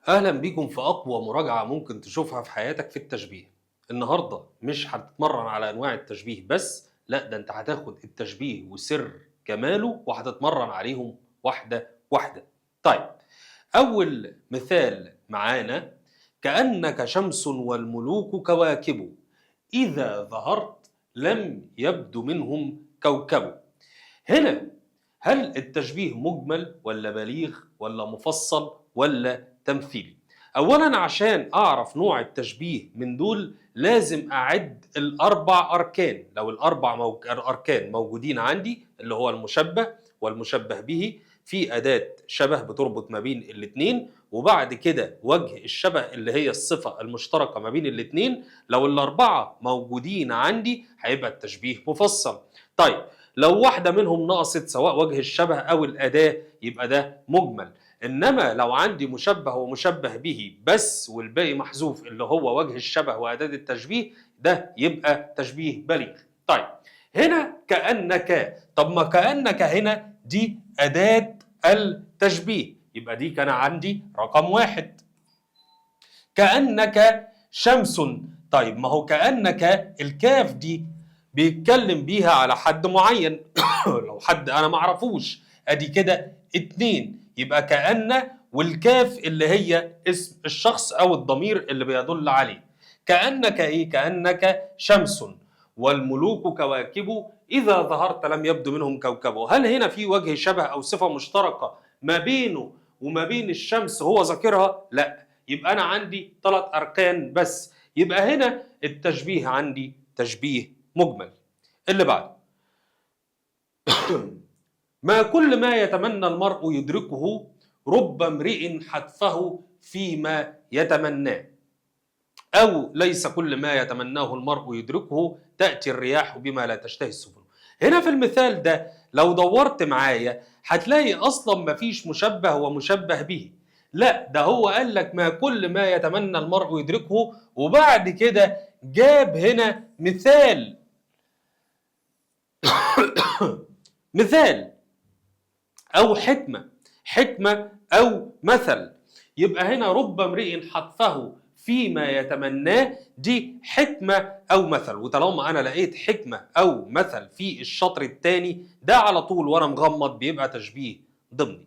أهلا بيكم في أقوى مراجعة ممكن تشوفها في حياتك في التشبيه. النهاردة مش هتتمرن على أنواع التشبيه بس، لا ده أنت هتاخد التشبيه وسر جماله وهتتمرن عليهم واحدة واحدة. طيب، أول مثال معانا: كأنك شمس والملوك كواكب، إذا ظهرت لم يبدو منهم كوكب. هنا هل التشبيه مجمل ولا بليغ ولا مفصل ولا تمثيلي؟ أولا عشان أعرف نوع التشبيه من دول لازم أعد الأربع أركان. لو أركان موجودين عندي اللي هو المشبه والمشبه به، في أداة شبه بتربط ما بين الاتنين، وبعد كده وجه الشبه اللي هي الصفة المشتركة ما بين الاتنين. لو الأربعة موجودين عندي هيبقى التشبيه مفصل. طيب، لو واحدة منهم نقصت سواء وجه الشبه أو الأداة يبقى ده مجمل. إنما لو عندي مشبه ومشبه به بس والباقي محذوف اللي هو وجه الشبه وأداة التشبيه، ده يبقى تشبيه بليغ. طيب، هنا كأنك، طب ما كأنك هنا دي أداة التشبيه، يبقى دي كان عندي رقم واحد. كأنك شمس، طيب ما هو كأنك الكاف دي بيتكلم بيها على حد معين لو حد انا معرفوش، ادي كده اتنين، يبقى كأن والكاف اللي هي اسم الشخص او الضمير اللي بيدل عليه. كأنك ايه؟ كأنك شمس والملوك كواكب، إذا ظهرت لم يبدو منهم كوكب. هل هنا في وجه شبه أو صفة مشتركة ما بينه وما بين الشمس هو ذاكرها؟ لا، يبقى أنا عندي ثلاث أركان بس، يبقى هنا التشبيه عندي تشبيه مجمل. اللي بعده: ما كل ما يتمنى المرء يدركه، رب امرئ حتفه فيما يتمناه، أو ليس كل ما يتمناه المرء يدركه، تأتي الرياح بما لا تشتهي السفن. هنا في المثال ده لو دورت معايا هتلاقي أصلا مفيش مشبه ومشبه به، لا ده هو قال لك ما كل ما يتمنى المرء يدركه، وبعد كده جاب هنا مثال مثال أو حكمة أو مثل. يبقى هنا رب امرئ حتفه فيما يتمناه، دي حكمة أو مثل. وطالما أنا لقيت حكمة أو مثل في الشطر الثاني ده على طول وأنا مغمض بيبقى تشبيه ضمني.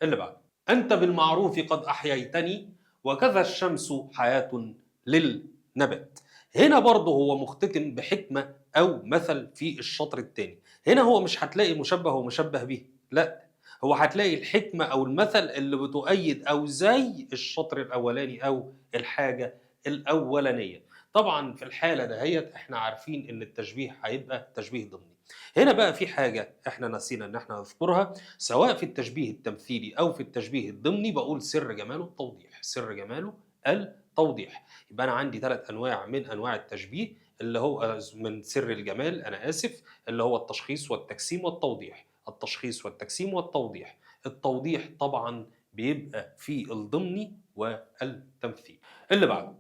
اللي بعده: أنت بالمعروف قد أحييتني، وكذا الشمس حياة للنبات. هنا برضه هو مختتم بحكمة أو مثل في الشطر الثاني. هنا هو مش هتلاقي مشبه ومشبه به، لا هو هتلاقي الحكمة أو المثل اللي بتؤيد أو زي الشطر الأولاني أو الحاجة الأولانية. طبعا في الحالة دهيت احنا عارفين إن التشبيه هيبقى تشبيه ضمني. هنا بقى في حاجة احنا نسينا إن احنا نذكرها، سواء في التشبيه التمثيلي أو في التشبيه الضمني، بقول سر جماله التوضيح، سر جماله التوضيح. يبقى أنا عندي ثلاث أنواع من أنواع التشبيه، اللي هو من سر الجمال أنا آسف، اللي هو التشخيص والتجسيم والتوضيح. التشخيص والتجسيم والتوضيح. التوضيح طبعا بيبقى في الضمني والتمثيل. اللي بعده: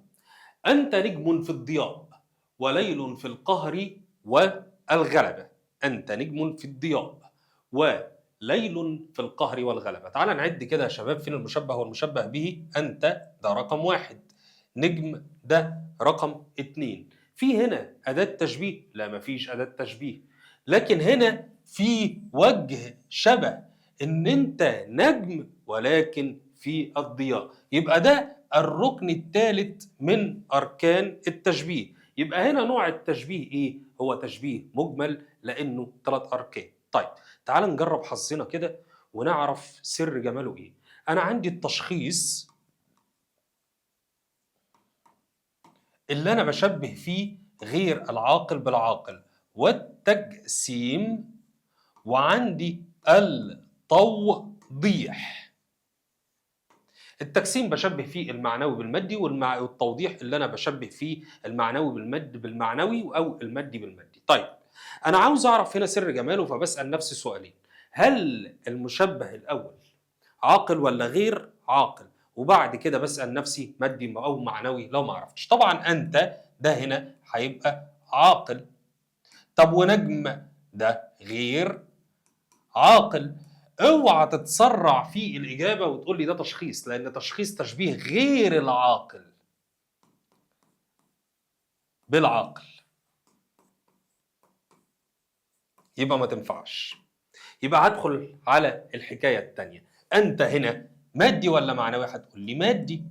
أنت نجم في الضياء وليل في القهر والغلبة. أنت نجم في الضياء وليل في القهر والغلبة. تعال نعد كده يا شباب، فين المشبه والمشبه به؟ أنت ده رقم واحد، نجم ده رقم اتنين. في هنا أداة تشبيه؟ لا مفيش أداة تشبيه، لكن هنا في وجه شبه إن أنت نجم ولكن في الضياء، يبقى ده الركن الثالث من أركان التشبيه. يبقى هنا نوع التشبيه إيه؟ هو تشبيه مجمل لأنه ثلاث أركان. طيب تعال نجرب حظنا كده ونعرف سر جماله إيه. أنا عندي التشخيص اللي أنا بشبه فيه غير العاقل بالعاقل، والتجسيم، وعندي التوضيح. التجسيم بشبه فيه المعنوي بالمادي، والتوضيح اللي انا بشبه فيه المعنوي بالمعنوي او المادي بالمادي. طيب انا عاوز اعرف هنا سر جماله، فبسال نفسي سؤالين: هل المشبه الاول عاقل ولا غير عاقل؟ وبعد كده بسال نفسي مادي او معنوي لو ما عرفتش. طبعا انت ده هنا هيبقى عاقل. طب ونجم ده غير عاقل. اوعى تتسرع في الاجابه وتقول لي ده تشخيص، لان تشخيص تشبيه غير العاقل بالعاقل، يبقى ما تنفعش. يبقى هدخل على الحكايه الثانيه. انت هنا مادي ولا معنوي؟ هتقول لي مادي،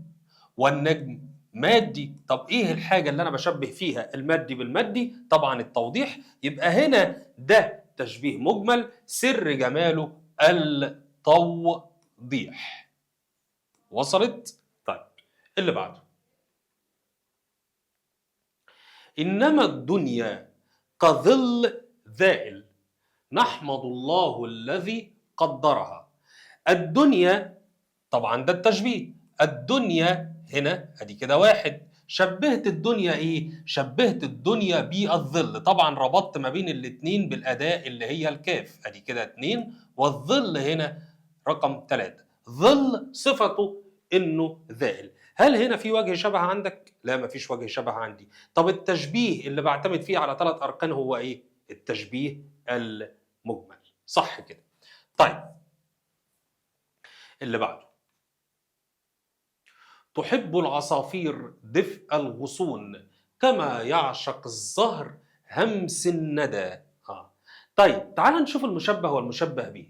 والنجم مادي. طب ايه الحاجه اللي انا بشبه فيها المادي بالمادي؟ طبعا التوضيح. يبقى هنا ده تشبيه مجمل، سر جماله التوضيح. وصلت؟ طيب اللي بعده. انما الدنيا كظل ذائل، نحمد الله الذي قدرها. الدنيا، طبعا ده التشبيه. الدنيا هنا ادي كده واحد، شبهت الدنيا ايه؟ شبهت الدنيا بالظل. طبعا ربطت ما بين الاتنين بالاداة اللي هي الكاف، ادي كده اتنين، والظل هنا رقم 3. ظل صفته انه ذائل. هل هنا في وجه شبه عندك؟ لا، مفيش وجه شبه عندي. طب التشبيه اللي بعتمد فيه على 3 اركان هو ايه؟ التشبيه المجمل. صح كده؟ طيب اللي بعده. تحب العصافير دفء الغصون، كما يعشق الزهر همس الندى. طيب تعال نشوف المشبه والمشبه به.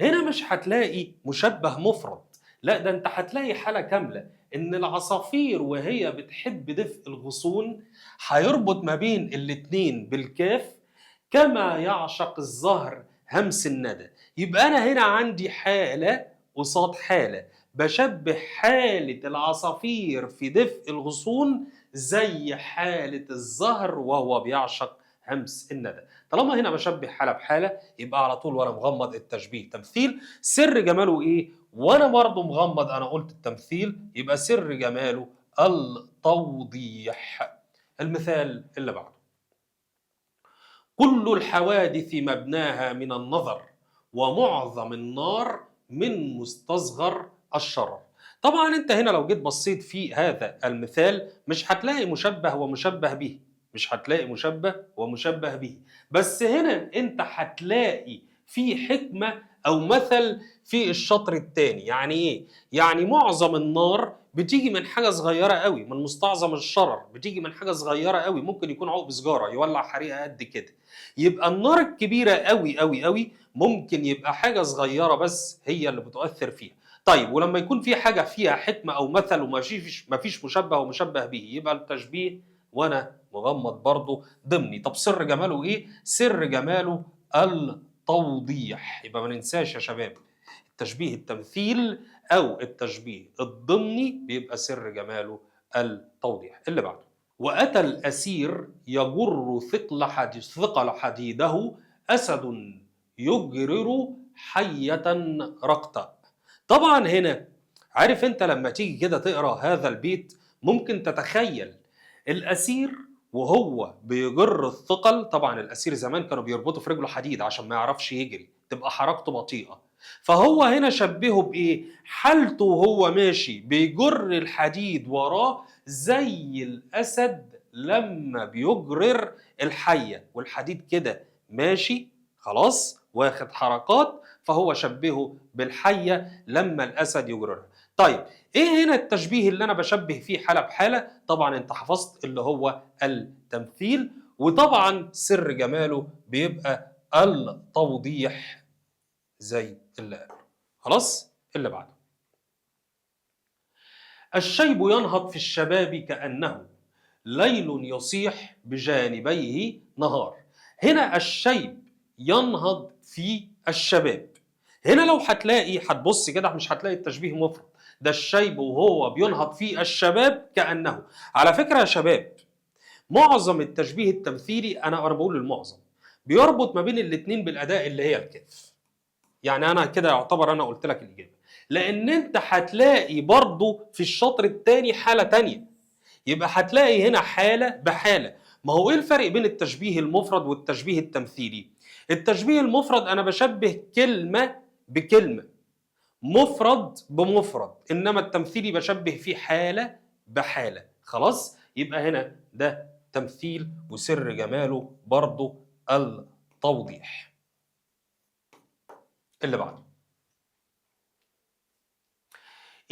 هنا مش هتلاقي مشبه مفرد، لا ده انت هتلاقي حالة كاملة. ان العصافير وهي بتحب دفء الغصون هيربط ما بين الاتنين بالكاف، كما يعشق الزهر همس الندى. يبقى انا هنا عندي حالة قصاد حالة، بشبه حالة العصافير في دفء الغصون زي حالة الزهر وهو بيعشق همس الندى. طالما هنا بشبه حالة بحالة، يبقى على طول وانا مغمض التشبيه تمثيل. سر جماله ايه؟ وانا برضه مغمض انا قلت التمثيل، يبقى سر جماله التوضيح. المثال اللي بعده. كل الحوادث مبناها من النظر، ومعظم النار من مستصغر الشرر. طبعا انت هنا لو جيت بصيت في هذا المثال مش هتلاقي مشبه ومشبه به، مش هتلاقي مشبه ومشبه به، بس هنا انت هتلاقي في حكمة او مثل في الشطر الثاني. يعني ايه؟ يعني معظم النار بتيجي من حاجة صغيرة قوي، من مستعظم الشرر بتيجي من حاجة صغيرة قوي، ممكن يكون عقب سجارة يولع حريقة قد كده. يبقى النار الكبيرة قوي قوي قوي ممكن يبقى حاجة صغيرة بس هي اللي بتؤثر فيها. طيب ولما يكون في حاجة فيها حكمة أو مثل ومفيش مشبه ومشبه به، يبقى التشبيه وأنا مغمض برضه ضمني. طب سر جماله إيه؟ سر جماله التوضيح. يبقى ما ننساش يا شباب، التشبيه التمثيل أو التشبيه الضمني بيبقى سر جماله التوضيح. اللي بعده. وأتى الأسير يجر ثقل حديده، أسد يجرر حية رقتا. طبعا هنا عارف انت لما تيجي كده تقرا هذا البيت ممكن تتخيل الأسير وهو بيجر الثقل. طبعا الأسير زمان كانوا بيربطوا في رجله حديد عشان ما يعرفش يجري، تبقى حركته بطيئة. فهو هنا شبهه بإيه؟ حالته وهو ماشي بيجر الحديد وراه زي الأسد لما بيجرر الحية، والحديد كده ماشي خلاص واخد حركات، فهو شبهه بالحية لما الأسد يجررها. طيب ايه هنا التشبيه اللي انا بشبه فيه حالة بحالة؟ طبعا انت حفظت اللي هو التمثيل، وطبعا سر جماله بيبقى التوضيح زي اللي قبله. خلاص اللي بعده. الشيب ينهض في الشباب كأنه ليل يصيح بجانبيه نهار. هنا الشيب ينهض في الشباب. هنا لو هتبص كده مش هتلاقي التشبيه مفرد، ده الشيب وهو بينهض في الشباب كأنه. على فكرة يا شباب، معظم التشبيه التمثيلي انا بقول المعظم بيربط ما بين الاثنين بالاداء اللي هي الكاف. يعني انا كده يعتبر انا قلت لك الاجابه، لان انت هتلاقي برضو في الشطر الثاني حاله ثانيه، يبقى هتلاقي هنا حاله بحاله. ما هو ايه الفرق بين التشبيه المفرد والتشبيه التمثيلي؟ التشبيه المفرد انا بشبه كلمه بكلمه، مفرد بمفرد، انما التمثيلي بشبه فيه حاله بحاله. خلاص يبقى هنا ده تمثيل وسر جماله برضو التوضيح. اللي بعده.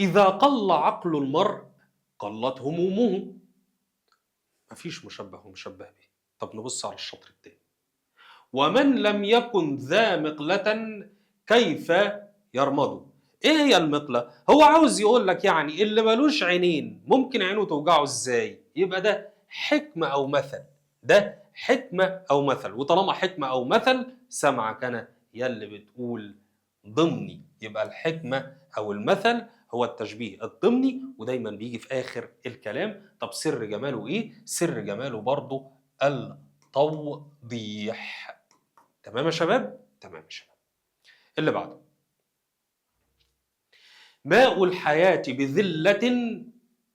إذا قل عقل المرء قلت همومه. مفيش مشبه ومشبه به. طب نبص على الشطر التاني. ومن لم يكن ذا مقلة كيف يرمد. ايه هي المقلة؟ هو عاوز يقول لك يعني اللي ملوش عينين ممكن عينه توجعه ازاي؟ يبقى ده حكمة او مثل. ده حكمة او مثل، وطالما حكمة او مثل سمعك انا يلي بتقول ضمني. يبقى الحكمة او المثل هو التشبيه الضمني، ودايما بيجي في اخر الكلام. طب سر جماله ايه؟ سر جماله برضه التوضيح. تمام يا شباب؟ تمام يا شباب. اللي بعده. ماء الحياة بذلة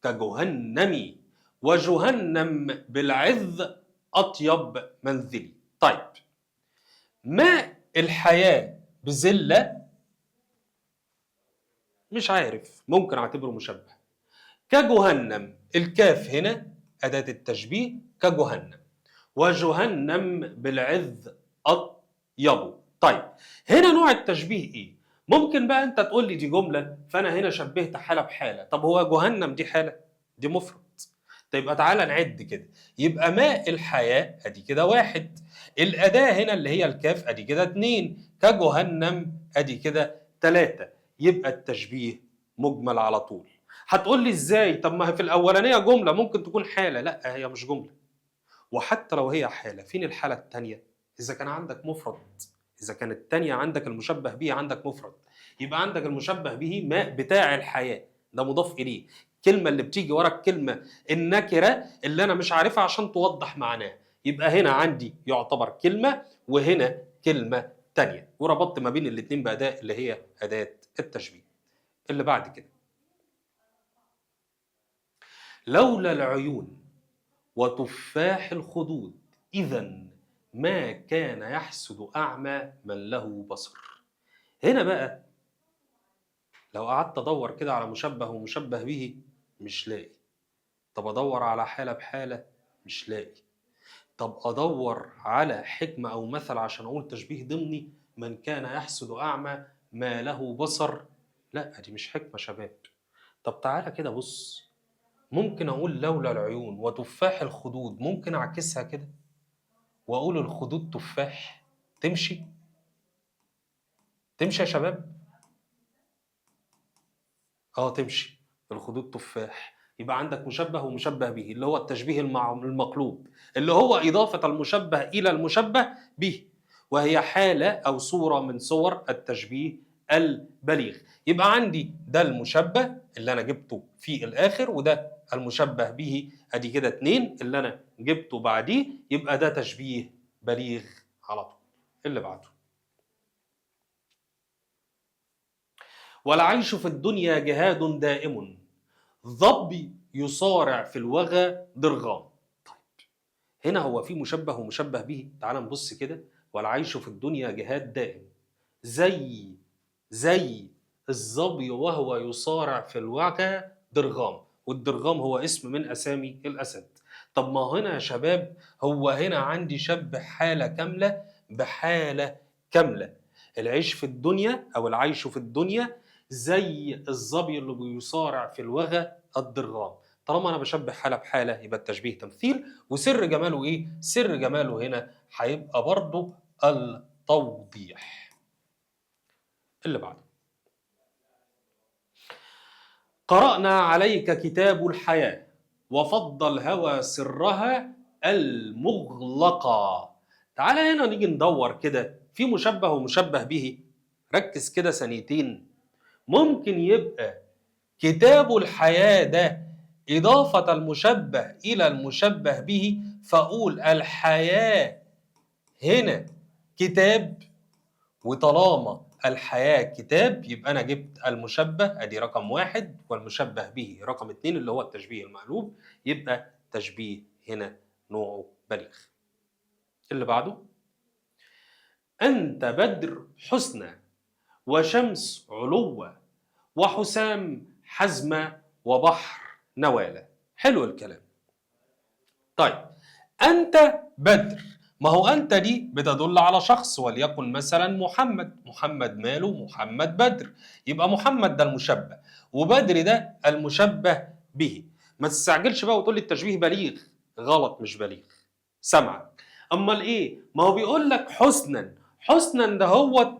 كجهنم، وجهنم بالعذ أطيب منزلي. طيب، ماء الحياة بذلة مش عارف، ممكن اعتبره مشبه. كجهنم، الكاف هنا أداة التشبيه، كجهنم. وجهنم بالعذ أطيب. طيب، هنا نوع التشبيه ايه؟ ممكن بقى انت تقول لي دي جملة فانا هنا شبهت حالة بحالة. طب هو جهنم دي حالة؟ دي مفرد. طيب يبقى تعالى نعد كده. يبقى ماء الحياة ادي كده واحد، الأداة هنا اللي هي الكاف ادي كده اتنين، كجهنم ادي كده تلاتة. يبقى التشبيه مجمل على طول. هتقول لي ازاي؟ طب ما هي في الأولانية جملة ممكن تكون حالة. لا، هي مش جملة. وحتى لو هي حالة، فين الحالة التانية؟ إذا كان عندك مفرد. إذا كان التانية عندك المشبه به عندك مفرد، يبقى عندك المشبه به ماء بتاع الحياة، ده مضاف إليه. الكلمة اللي بتيجي ورا الكلمة النكرة اللي أنا مش عارفها عشان توضح معناه، يبقى هنا عندي يعتبر كلمة وهنا كلمة تانية، وربطت ما بين الاتنين بأداة اللي هي أداة التشبيه. اللي بعد كده. لولا العيون وتفاح الخدود إذا ما كان يحسد أعمى من له بصر. هنا بقى لو قعدت أدور كده على مشبه ومشبه به مش لاقي. طب أدور على حالة بحالة مش لاقي. طب أدور على حكمة أو مثل عشان أقول تشبيه ضمني، من كان يحسد أعمى ما له بصر. لا، دي مش حكمة شباب. طب تعالى كده بص. ممكن أقول لولا العيون وتفاح الخدود، ممكن أعكسها كده واقول الخدود تفاح. تمشي؟ تمشي يا شباب؟ تمشي. الخدود تفاح. يبقى عندك مشبه ومشبه به اللي هو التشبيه المقلوب، اللي هو إضافة المشبه إلى المشبه به، وهي حالة أو صورة من صور التشبيه البليغ. يبقى عندي ده المشبه اللي أنا جبته في الآخر، وده المشبه به أدي كده اتنين اللي أنا جبته بعديه، يبقى ده تشبيه بليغ على طول. اللي بعده. والعيش في الدنيا جهاد دائم، ظبي يصارع في الوغى ضرغام. طيب، هنا هو في مشبه ومشبه به. تعال نبص كده. والعيش في الدنيا جهاد دائم، زي الظبي وهو يصارع في الوغى ضرغام، والضرغام هو اسم من أسامي الأسد. طب ما هنا يا شباب هو هنا عندي شبه حالة كاملة بحالة كاملة. العيش في الدنيا أو العيش في الدنيا زي الظبي اللي بيصارع في الوغى الضرغام. طالما انا بشبه حاله بحاله يبقى التشبيه تمثيل. وسر جماله ايه؟ سر جماله هنا هيبقى برضه التوضيح. اللي بعده. قرأنا عليك كتاب الحياة وفض الهوى سرها المغلقة. تعالى هنا نيجي ندور كده في مشبه ومشبه به. ركز كده ثانيتين. ممكن يبقى كتاب الحياة ده إضافة المشبه إلى المشبه به، فأقول الحياة هنا كتاب، وطالما الحياة كتاب يبقى أنا جبت المشبه أدي رقم واحد، والمشبه به رقم اتنين اللي هو التشبيه المقلوب، يبقى تشبيه هنا نوعه بليغ. اللي بعده. أنت بدر حسنى وشمس علوة وحسام حزمة وبحر نوالة. حلو الكلام. طيب، أنت بدر، ما هو أنت دي بتدل على شخص، وليكن مثلا محمد. محمد ماله؟ محمد بدر. يبقى محمد ده المشبه، وبدر ده المشبه به. ما تستعجلش بقى وتقول لي التشبيه بليغ. غلط، مش بليغ، سمع. امال ايه؟ ما هو بيقول لك حسنا. حسنا ده هو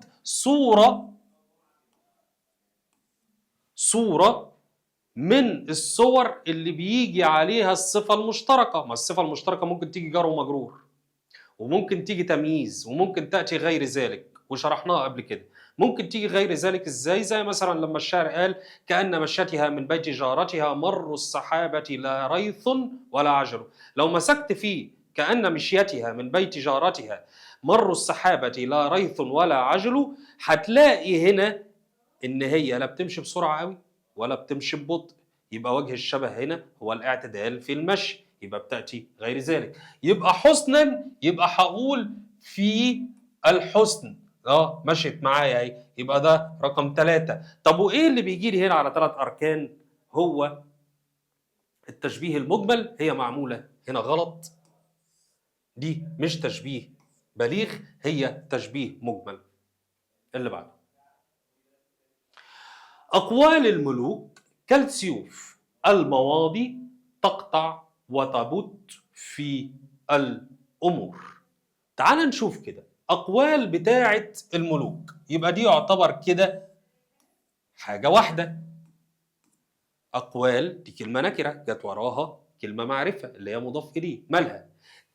صورة من الصور اللي بيجي عليها الصفة المشتركة. ما الصفة المشتركة ممكن تيجي جار ومجرور، وممكن تيجي تمييز، وممكن تأتي غير ذلك، وشرحناها قبل كده. ممكن تيجي غير ذلك ازاي؟ زي مثلا لما الشاعر قال: كأن مشيتها من بيت جارتها مر السحابة لا ريث ولا عجل. لو مسكت فيه كأن مشيتها من بيت جارتها مر السحابة لا ريث ولا عجل، هتلاقي هنا ان هي لا بتمشي بسرعة قوي ولا بتمشي ببطء. يبقى وجه الشبه هنا هو الاعتدال في المشي، يبقى بتأتي غير ذلك. يبقى حسنا، يبقى هقول في الحسن. مشيت معايا اهي، يبقى ده رقم 3. طب وايه اللي بيجي لي هنا على 3 اركان؟ هو التشبيه المجمل. هي معمولة هنا غلط، دي مش تشبيه بليغ، هي تشبيه مجمل. اللي بعده: أقوال الملوك كالسيوف المواضي تقطع وتبت في الأمور. تعال نشوف كده أقوال بتاعة الملوك، يبقى دي يعتبر كده حاجة واحدة. أقوال دي كلمة نكرة جت وراها كلمة معرفة اللي هي مضاف إليه، مالها؟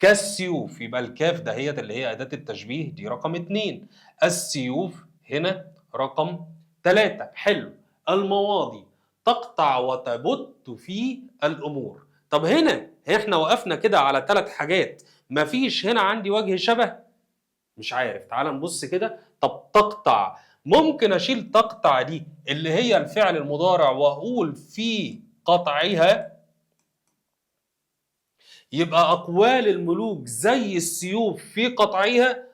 كالسيوف، يبقى الكاف دهيت اللي هي أداة التشبيه دي رقم 2. السيوف هنا رقم 3. حلو. المواضي تقطع وتبت في الأمور. طب هنا احنا وقفنا كده على 3 حاجات، مفيش هنا عندي وجه شبه. مش عارف، تعال نبص كده. طب تقطع، ممكن اشيل تقطع دي اللي هي الفعل المضارع واقول في قطعها، يبقى اقوال الملوك زي السيوف في قطعها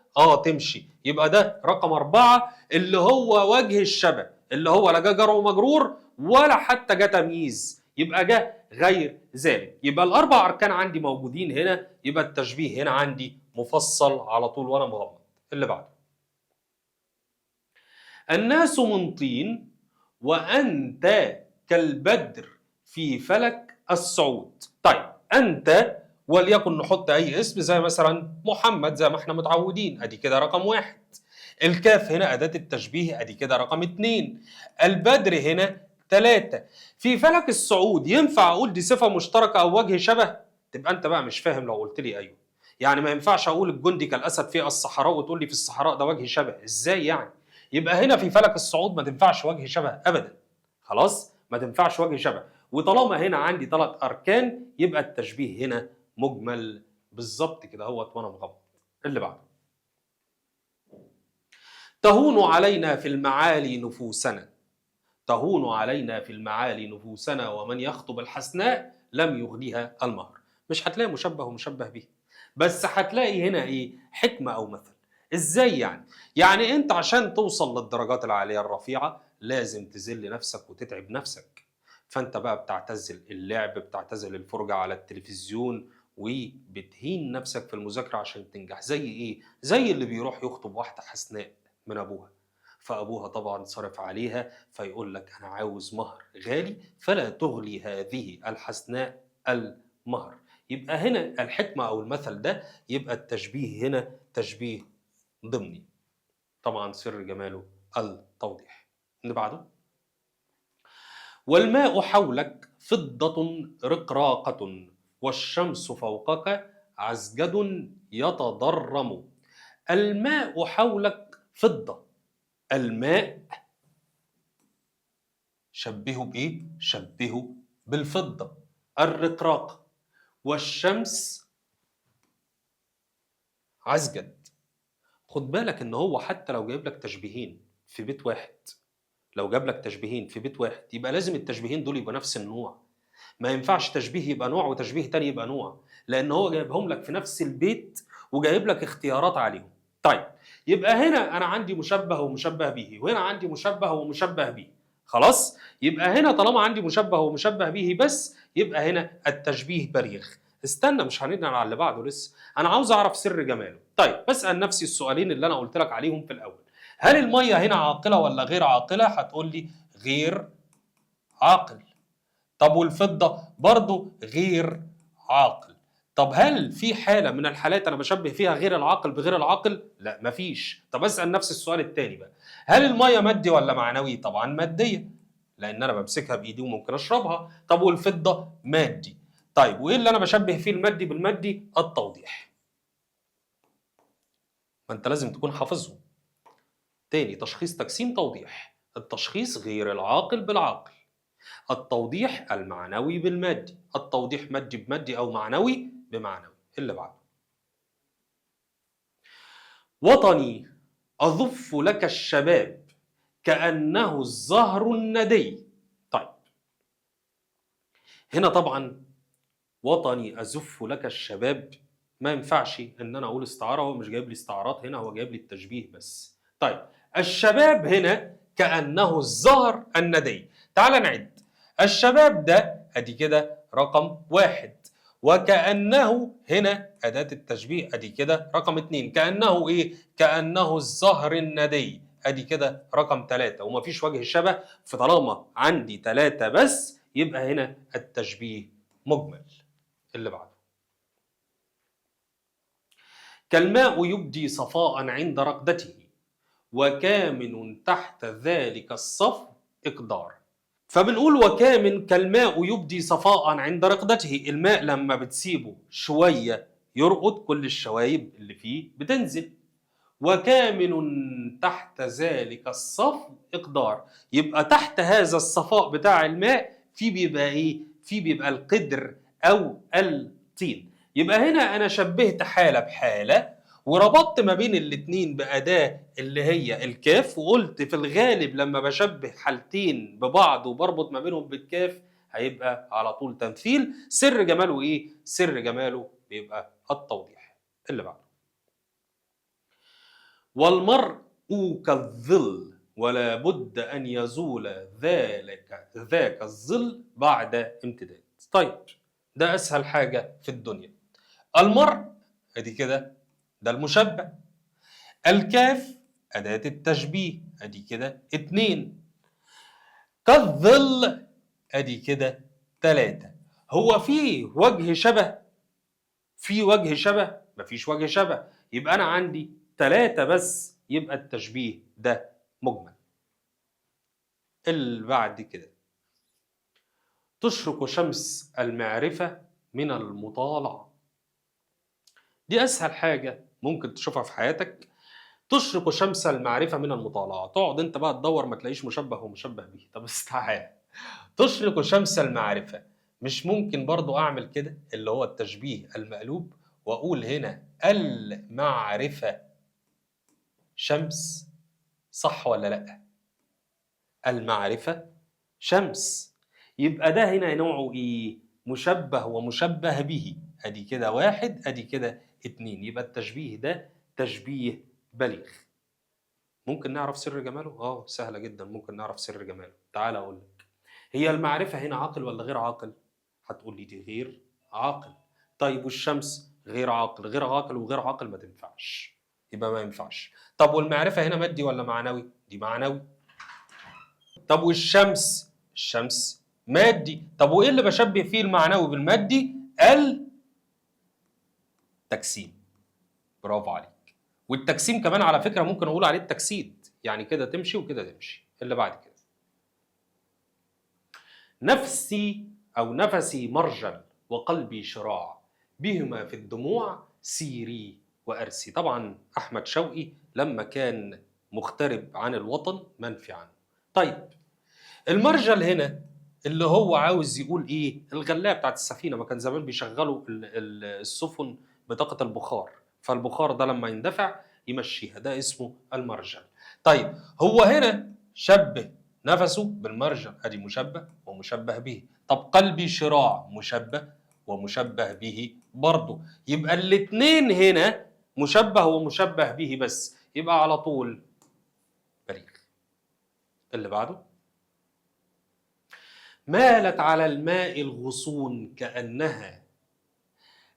تمشي. يبقى ده رقم 4 اللي هو وجه الشبه، اللي هو لا جا جر ومجرور ولا حتى جا تمييز، يبقى جا غير ذلك. يبقى ال4 اركان عندي موجودين هنا، يبقى التشبيه هنا عندي مفصل على طول وانا مغمض. اللي بعده: الناس من طين وأنت كالبدر في فلك السعود. طيب أنت وليكن نحط أي اسم زي مثلا محمد زي ما احنا متعودين، أدي كده رقم 1. الكاف هنا أداة التشبيه، أدي كده رقم 2. البدر هنا 3. في فلك السعود ينفع أقول دي صفة مشتركة أو وجه شبه؟ تبقى أنت بقى مش فاهم لو قلت لي أيوه. يعني ما ينفعش أقول الجندي كالأسد في الصحراء وتقول لي في الصحراء ده وجه شبه، إزاي يعني؟ يبقى هنا في فلك الصعود ما تنفعش وجه شبه ابدا. خلاص، ما تنفعش وجه شبه. وطالما هنا عندي 3 اركان يبقى التشبيه هنا مجمل بالظبط كده اهوت وانا مغمض. اللي بعده: تهون علينا في المعالي نفوسنا. تهون علينا في المعالي نفوسنا ومن يخطب الحسناء لم يغنيها المهر. مش هتلاقي مشبه ومشبه به، بس هتلاقي هنا ايه؟ حكمة او مثل. ازاي يعني؟ يعني انت عشان توصل للدرجات العالية الرفيعة لازم تذل نفسك وتتعب نفسك. فانت بقى بتعتزل اللعب، بتعتزل الفرجة على التلفزيون، وبتهين نفسك في المذاكرة عشان تنجح. زي ايه؟ زي اللي بيروح يخطب واحدة حسناء من ابوها، فأبوها طبعا صرف عليها، فيقول لك أنا عاوز مهر غالي فلا تغلي هذه الحسناء المهر. يبقى هنا الحكمة أو المثل ده، يبقى التشبيه هنا تشبيه ضمني. طبعا سر جماله التوضيح. اللي بعده: والماء حولك فضة رقراقة والشمس فوقك عزجد يتضرم. الماء حولك فضة. الماء شبهه بإيه؟ شبهه بالفضة الرقراق، والشمس عزجد. خد بالك إن هو حتى لو جايب لك تشبيهين في بيت واحد، لو جاب لك تشبيهين في بيت واحد يبقى لازم التشبيهين دول يبقى نفس النوع. ما ينفعش تشبيه يبقى نوع وتشبيه تاني يبقى نوع، لأن هو جايبهم لك في نفس البيت وجايب لك اختيارات عليهم. طيب، يبقى هنا أنا عندي مشبه ومشبه به، وهنا عندي مشبه ومشبه به. خلاص، يبقى هنا طالما عندي مشبه ومشبه به بس، يبقى هنا التشبيه بليغ. استنى، مش هننقل على اللي بعده لسه، انا عاوز اعرف سر جماله. طيب، بسال نفسي السؤالين اللي انا قلت لك عليهم في الاول: هل الميه هنا عاقله ولا غير عاقله؟ هتقول لي غير عاقل. طب والفضة برضو غير عاقل. طب هل في حالة من الحالات أنا بشبه فيها غير العاقل بغير العاقل؟ لا مفيش. طب أسأل نفس السؤال التاني بقى، هل المية مادي ولا معنوي؟ طبعا مادية، لأن أنا بمسكها بإيدي وممكن أشربها. طب والفضة مادي. طيب وإيه اللي أنا بشبه فيه المادي بالمادي؟ التوضيح. ما أنت لازم تكون حافظهم. تاني، تشخيص تجسيم توضيح. التشخيص غير العاقل بالعاقل، التوضيح المعنوي بالمادي، التوضيح مادي بمادي أو معنوي بمعنوي. اللي بعده، وطني أظف لك الشباب كأنه الزهر الندي. طيب هنا طبعا وطني أزف لك الشباب ما ينفعش ان انا اقول استعاره، هو مش جايب لي استعارات هنا، هو جايب لي التشبيه بس. طيب الشباب هنا كأنه الزهر الندي. تعال نعد. الشباب ده ادي كده رقم واحد، وكأنه هنا أداة التشبيه ادي كده رقم اتنين، كأنه ايه؟ كأنه الزهر الندي ادي كده رقم ثلاثة، ومفيش وجه شبه، فطالما عندي ثلاثة بس يبقى هنا التشبيه مجمل. اللي بعده، كالماء يبدي صفاء عند رقدته وكامن تحت ذلك الصف إقدار. فبنقول وكامن كالماء يبدي صفاء عند رقدته، الماء لما بتسيبه شوية يرقد كل الشوايب اللي فيه بتنزل. وكامن تحت ذلك الصف إقدار، يبقى تحت هذا الصفاء بتاع الماء في بيبقى إيه؟ في بيبقى القدر أو الطين. يبقى هنا أنا شبهت حالة بحالة وربطت ما بين الاتنين بأداة اللي هي الكاف، وقلت في الغالب لما بشبه حالتين ببعض وبربط ما بينهم بالكاف هيبقى على طول تمثيل. سر جماله إيه؟ سر جماله بيبقى التوضيح. اللي بعده، والمرء كالظل ولا بد أن يزول ذاك الظل بعد امتداد. طيب ده أسهل حاجة في الدنيا. المرء أدي كده ده المشبه، الكاف أداة التشبيه أدي كده اتنين، كالظل أدي كده تلاتة. هو في وجه شبه؟ في وجه شبه؟ مفيش وجه شبه، يبقى أنا عندي تلاتة بس، يبقى التشبيه ده مجمل. اللي بعد كده، تشرق شمس المعرفة من المطالعة. دي أسهل حاجة ممكن تشوفها في حياتك. تشرق شمس المعرفة من المطالعة، تقعد أنت بقى تدور ما تلاقيش مشبه ومشبه به. طب استعان، تشرق شمس المعرفة، مش ممكن برضو أعمل كده اللي هو التشبيه المقلوب وأقول هنا المعرفة شمس؟ صح ولا لأ؟ المعرفة شمس، يبقى ده هنا نوعه ايه؟ مشبه ومشبه به، ادي كده واحد ادي كده اتنين، يبقى التشبيه ده تشبيه بليغ. ممكن نعرف سر جماله؟ سهلة جدا ممكن نعرف سر جماله. تعال اقول لك، هي المعرفة هنا عاقل ولا غير عاقل؟ هتقول لي دي غير عاقل. طيب والشمس غير عاقل، غير عاقل وغير عاقل ما تنفعش، يبقى ما ينفعش. طب والمعرفة هنا مادي ولا معنوي؟ دي معنوي. طب والشمس؟ الشمس مادي. طب وايه اللي بشبه فيه المعنوي بالمادي؟ التجسيم. برافو عليك. والتجسيم كمان على فكرة ممكن اقول عليه التجسيد، يعني كده تمشي وكده تمشي. اللي بعد كده، نفسي او نفسي مرجل وقلبي شراع بهما في الدموع سيري وارسي. طبعا احمد شوقي لما كان مغترب عن الوطن منفي عنه. طيب المرجل هنا اللي هو عاوز يقول ايه؟ الغلايه بتاعت السفينه، ما كان زمان بيشغلوا السفن بطاقه البخار، فالبخار ده لما يندفع يمشيها، ده اسمه المرجل. طيب هو هنا شبه نفسه بالمرجل، ادي مشبه ومشبه به. طب قلبي شراع، مشبه ومشبه به برضه، يبقى الاثنين هنا مشبه ومشبه به بس، يبقى على طول بليغ. اللي بعده، مالت على الماء الغصون كأنها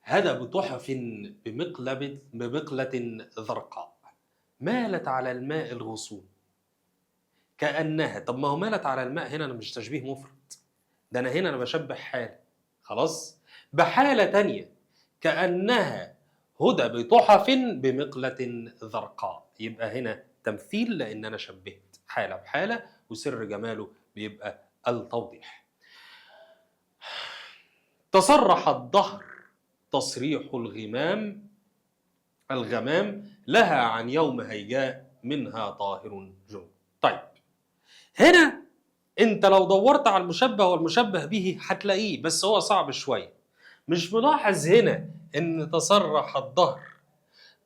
هدب تحف بمقلة ذرقاء. مالت على الماء الغصون كأنها. طب ما هو مالت على الماء هنا أنا مش تشبيه مفرد، ده أنا هنا أنا بشبه حالة. خلاص؟ بحالة تانية كأنها هدى بتحف بمقلة زرقاء، يبقى هنا تمثيل لأن أنا شبهت حالة بحالة، وسر جماله بيبقى التوضيح. تصرح الدهر تصريح الغمام لها عن يوم هيجاء منها طاهر جنوب. طيب هنا انت لو دورت على المشبه والمشبه به هتلاقيه، بس هو صعب شويه. مش ملاحظ هنا ان تصرح الدهر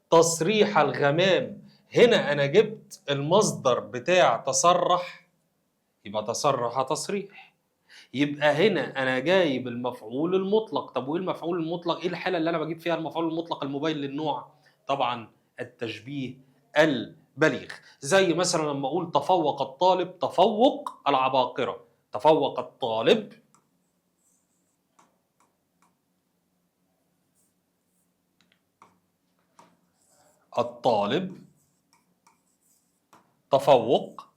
تصريح الغمام، هنا انا جبت المصدر بتاع تصرح، يبقى تصرح تصريح، يبقى هنا انا جايب المفعول المطلق. طب وايه المفعول المطلق؟ ايه الحاله اللي انا بجيب فيها المفعول المطلق المبين للنوع؟ طبعا التشبيه البليغ. زي مثلا لما اقول تفوق الطالب تفوق العباقره، تفوق الطالب تفوق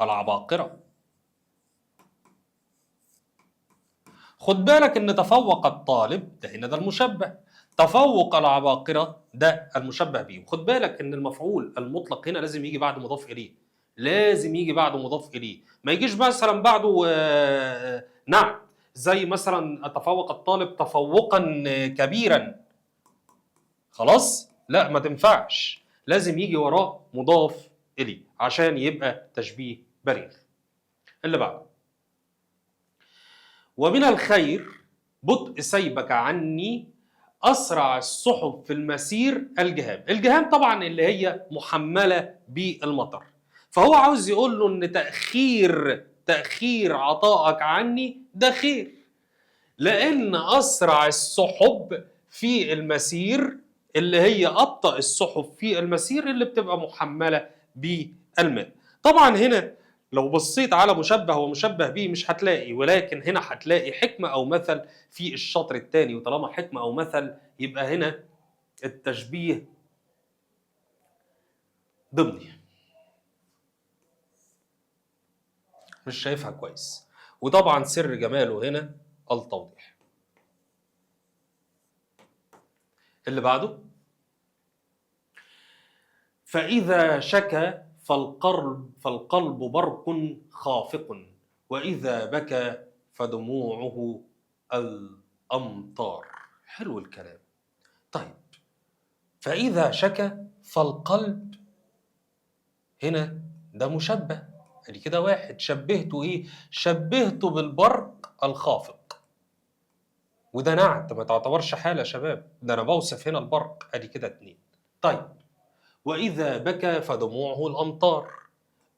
العباقره. خد بالك ان تفوق الطالب ده هنا ده المشبه، تفوق العباقرة ده المشبه به. وخد بالك ان المفعول المطلق هنا لازم يجي بعده مضاف اليه، لازم يجي بعده مضاف اليه، ما يجيش مثلا بعده نعت، زي مثلا تفوق الطالب تفوقا كبيرا. خلاص؟ لا ما تنفعش، لازم يجي وراه مضاف اليه عشان يبقى تشبيه بليغ. اللي بعده، ومن الخير بطء سيبك عني أسرع السحب في المسير الجهام. الجهام طبعا اللي هي محملة بالمطر، فهو عاوز يقول له ان تأخير عطائك عني ده خير، لأن أسرع السحب في المسير اللي هي أبطأ السحب في المسير اللي بتبقى محملة بالماء. طبعا هنا لو بصيت على مشبه ومشبه به مش هتلاقي، ولكن هنا هتلاقي حكمة أو مثل في الشطر الثاني، وطالما حكمة أو مثل يبقى هنا التشبيه ضمني. مش شايفها كويس، وطبعا سر جماله هنا التوضيح. اللي بعده، فإذا شكى فالقلب برق خافق، وإذا بكى فدموعه الأمطار. حلو الكلام. طيب فإذا شكى فالقلب هنا ده مشبه، ادي كده واحد. شبهته ايه؟ شبهته بالبرق الخافق، وده نعت ما تعتبرش حالة يا شباب، ده انا بوصف هنا البرق، ادي كده اتنين. طيب وإذا بكى فدموعه الأمطار،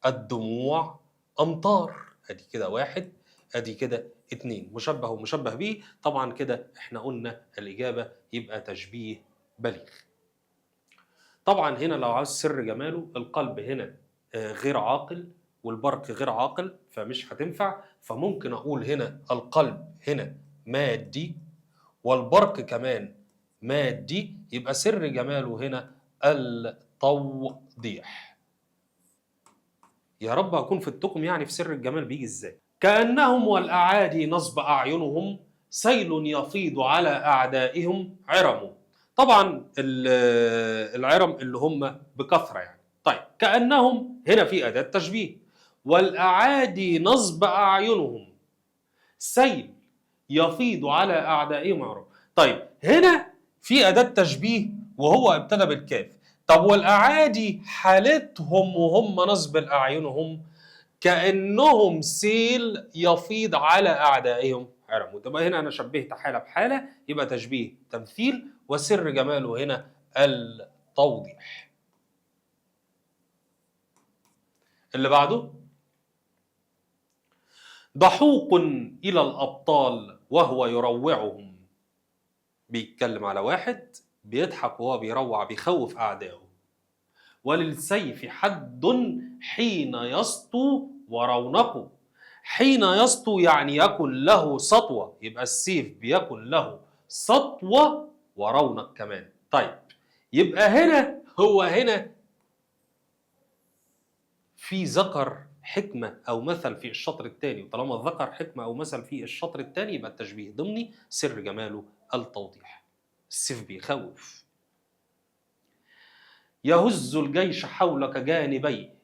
الدموع أمطار، ادي كده واحد، ادي كده اتنين. مشبه ومشبه به، طبعا كده احنا قلنا الإجابة يبقى تشبيه بليغ. طبعا هنا لو عاوز سر جماله، القلب هنا غير عاقل والبرق غير عاقل فمش هتنفع، فممكن اقول هنا القلب هنا مادي والبرق كمان مادي، يبقى سر جماله هنا التوضيح. يا رب اكون فدتكم يعني في سر الجمال بيجي ازاي. كأنهم والأعادي نصب أعينهم سيل يفيض على أعدائهم عرم. طبعا العرم اللي هم بكثرة يعني. طيب كأنهم هنا في أداة تشبيه، والأعادي نصب أعينهم سيل يفيض على أعدائهم عرم. طيب هنا في أداة تشبيه وهو ابتدى بالكاف. طب والأعادي حالتهم وهم نصب أعينهم كأنهم سيل يفيض على أعدائهم عرم. وتبقى هنا أنا شبهت حالة بحالة، يبقى تشبيه تمثيل، وسر جماله هنا التوضيح. اللي بعده، ضحوك إلى الأبطال وهو يروعهم. بيتكلم على واحد بيضحك وهو بيروع بيخوف أعدائه. وللسيف حد حين يسطو ورونقه. حين يسطو يعني يكن له سطوة، يبقى السيف بيكن له سطوة ورونق كمان. طيب يبقى هنا هو هنا في ذكر حكمة أو مثل في الشطر الثاني، وطالما ذكر حكمة أو مثل في الشطر الثاني يبقى التشبيه ضمني، سر جماله التوضيح. السيف بيخوف. يهز الجيش حولك جانبيه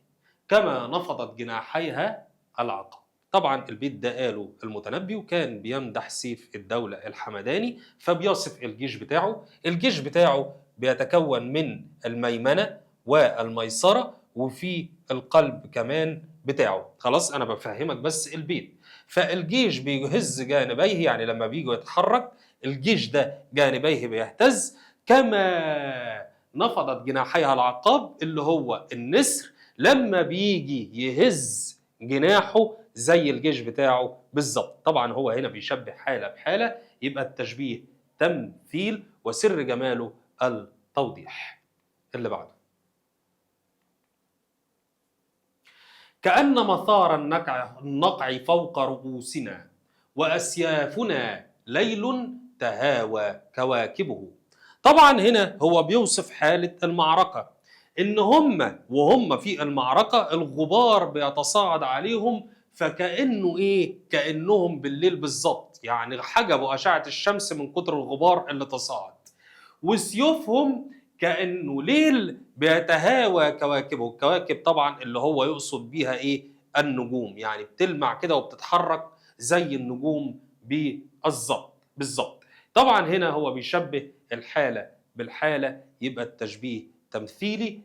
كما نفضت جناحيها العقب. طبعا البيت ده قاله المتنبي وكان بيمدح سيف الدولة الحمداني، فبيصف الجيش بتاعه. الجيش بتاعه بيتكون من الميمنة والميسرة وفي القلب كمان بتاعه. خلاص أنا بفهمك بس البيت. فالجيش بيهز جانبيه، يعني لما بيجي يتحرك الجيش ده جانبيه بيهتز كما نفضت جناحيها العقاب، اللي هو النسر لما بيجي يهز جناحه زي الجيش بتاعه بالظبط. طبعا هو هنا بيشبه حالة بحالة، يبقى التشبيه تمثيل وسر جماله التوضيح. اللي بعده، كأن مثار النقع فوق رؤوسنا وأسيافنا ليل تهاوى كواكبه. طبعا هنا هو بيوصف حالة المعركة، إن وهم في المعركة الغبار بيتصاعد عليهم، فكأنه إيه؟ كأنهم بالليل بالظبط، يعني حجبوا أشعة الشمس من كتر الغبار اللي تصاعد. وسيوفهم كأنه ليل بيتهاوى كواكبه. الكواكب طبعا اللي هو يقصد بيها إيه؟ النجوم، يعني بتلمع كده وبتتحرك زي النجوم بالظبط. طبعا هنا هو بيشبه الحالة بالحالة، يبقى التشبيه تمثيلي